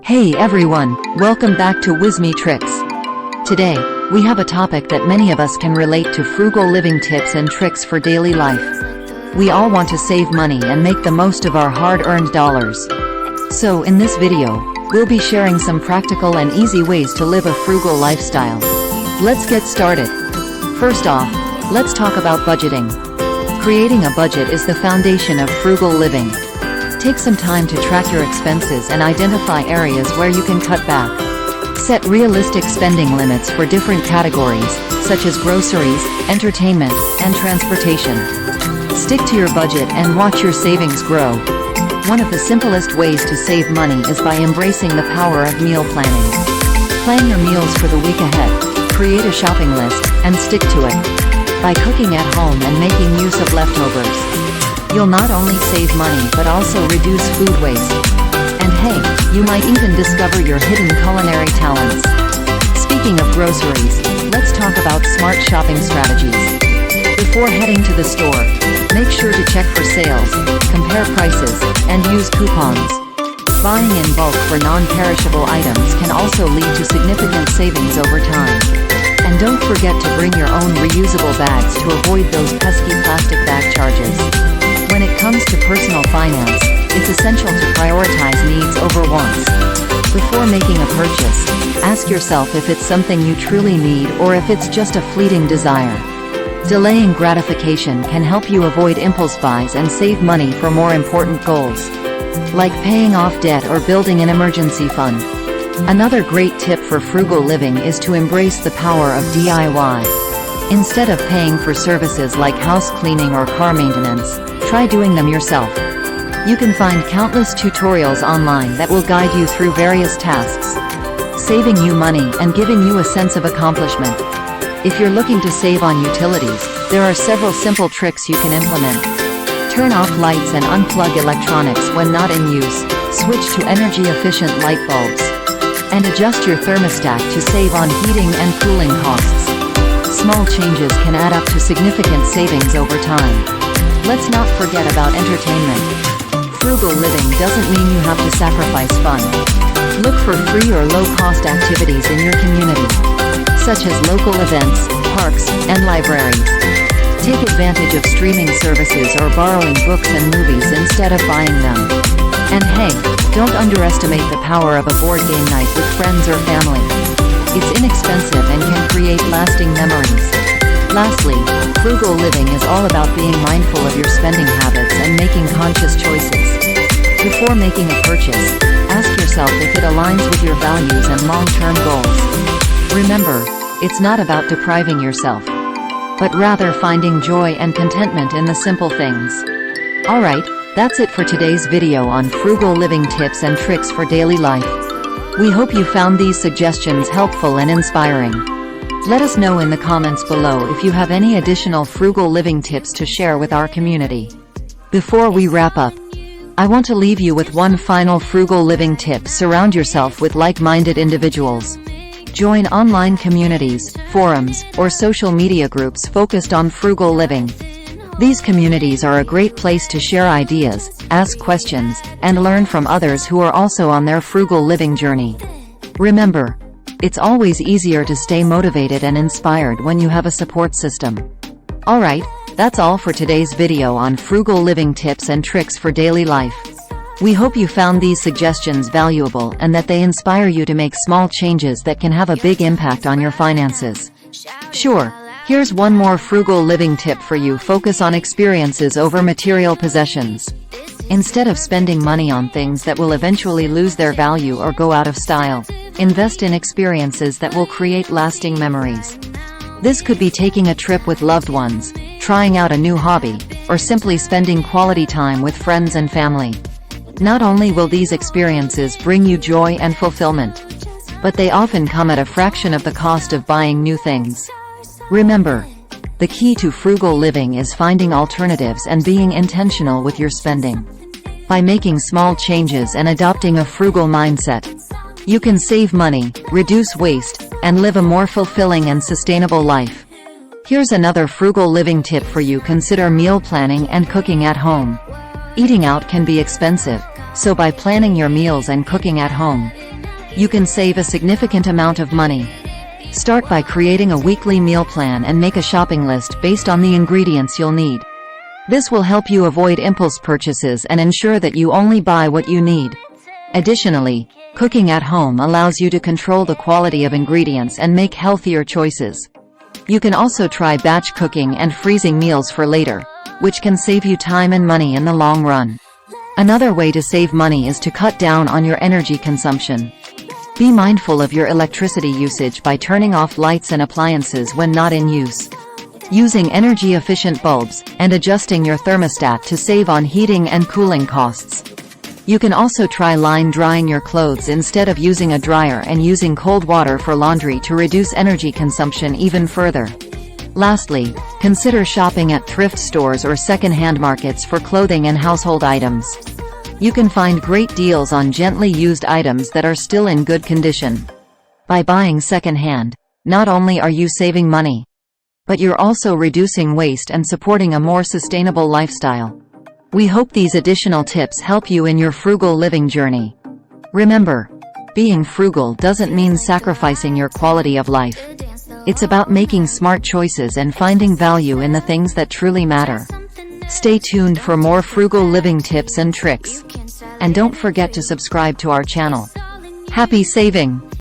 Hey everyone, welcome back to Whimsy Tricks. Today, we have a topic that many of us can relate to: frugal living tips and tricks for daily life. We all want to save money and make the most of our hard-earned dollars. So in this video, we'll be sharing some practical and easy ways to live a frugal lifestyle. Let's get started. First off, let's talk about budgeting. Creating a budget is the foundation of frugal living. Take some time to track your expenses and identify areas where you can cut back. Set realistic spending limits for different categories, such as groceries, entertainment, and transportation. Stick to your budget and watch your savings grow. One of the simplest ways to save money is by embracing the power of meal planning. Plan your meals for the week ahead, create a shopping list, and stick to it. By cooking at home and making use of leftovers, you'll not only save money but also reduce food waste. And hey, you might even discover your hidden culinary talents. Speaking of groceries, let's talk about smart shopping strategies. Before heading to the store, make sure to check for sales, compare prices, and use coupons. Buying in bulk for non-perishable items can also lead to significant savings over time. And don't forget to bring your own reusable bags to avoid those pesky plastic bag charges. When it comes to personal finance, it's essential to prioritize needs over wants. Before making a purchase, ask yourself if it's something you truly need or if it's just a fleeting desire. Delaying gratification can help you avoid impulse buys and save money for more important goals, like paying off debt or building an emergency fund. Another great tip for frugal living is to embrace the power of DIY. Instead of paying for services like house cleaning or car maintenance, try doing them yourself. You can find countless tutorials online that will guide you through various tasks, saving you money and giving you a sense of accomplishment. If you're looking to save on utilities, there are several simple tricks you can implement. Turn off lights and unplug electronics when not in use, switch to energy-efficient light bulbs, and adjust your thermostat to save on heating and cooling costs. Small changes can add up to significant savings over time. Let's not forget about entertainment. Frugal living doesn't mean you have to sacrifice fun. Look for free or low-cost activities in your community, such as local events, parks, and libraries. Take advantage of streaming services or borrowing books and movies instead of buying them. And hey, don't underestimate the power of a board game night with friends or family. It's inexpensive and can create lasting memories. Lastly, frugal living is all about being mindful of your spending habits and making conscious choices. Before making a purchase, ask yourself if it aligns with your values and long-term goals. Remember, it's not about depriving yourself, but rather finding joy and contentment in the simple things. Alright, that's it for today's video on frugal living tips and tricks for daily life. We hope you found these suggestions helpful and inspiring. Let us know in the comments below if you have any additional frugal living tips to share with our community. Before we wrap up, I want to leave you with one final frugal living tip: surround yourself with like-minded individuals. Join online communities, forums, or social media groups focused on frugal living. These communities are a great place to share ideas, ask questions, and learn from others who are also on their frugal living journey. Remember, it's always easier to stay motivated and inspired when you have a support system. Alright, that's all for today's video on frugal living tips and tricks for daily life. We hope you found these suggestions valuable and that they inspire you to make small changes that can have a big impact on your finances. Sure, here's one more frugal living tip for you: focus on experiences over material possessions. Instead of spending money on things that will eventually lose their value or go out of style, invest in experiences that will create lasting memories. This could be taking a trip with loved ones, trying out a new hobby, or simply spending quality time with friends and family. Not only will these experiences bring you joy and fulfillment, but they often come at a fraction of the cost of buying new things. Remember, the key to frugal living is finding alternatives and being intentional with your spending. By making small changes and adopting a frugal mindset, you can save money, reduce waste, and live a more fulfilling and sustainable life. Here's another frugal living tip for you: consider meal planning and cooking at home. Eating out can be expensive, so by planning your meals and cooking at home, You can save a significant amount of money. Start by creating a weekly meal plan and make a shopping list based on the ingredients you'll need. This will help you avoid impulse purchases and ensure that you only buy what you need. Additionally, cooking at home allows you to control the quality of ingredients and make healthier choices. You can also try batch cooking and freezing meals for later, which can save you time and money in the long run. Another way to save money is to cut down on your energy consumption. Be mindful of your electricity usage by turning off lights and appliances when not in use. Using energy-efficient bulbs, and adjusting your thermostat to save on heating and cooling costs. You can also try line drying your clothes instead of using a dryer and using cold water for laundry to reduce energy consumption even further. Lastly, consider shopping at thrift stores or second-hand markets for clothing and household items. You can find great deals on gently used items that are still in good condition. By buying second-hand, not only are you saving money, but you're also reducing waste and supporting a more sustainable lifestyle. We hope these additional tips help you in your frugal living journey. Remember, being frugal doesn't mean sacrificing your quality of life. It's about making smart choices and finding value in the things that truly matter. Stay tuned for more frugal living tips and tricks. And don't forget to subscribe to our channel. Happy saving!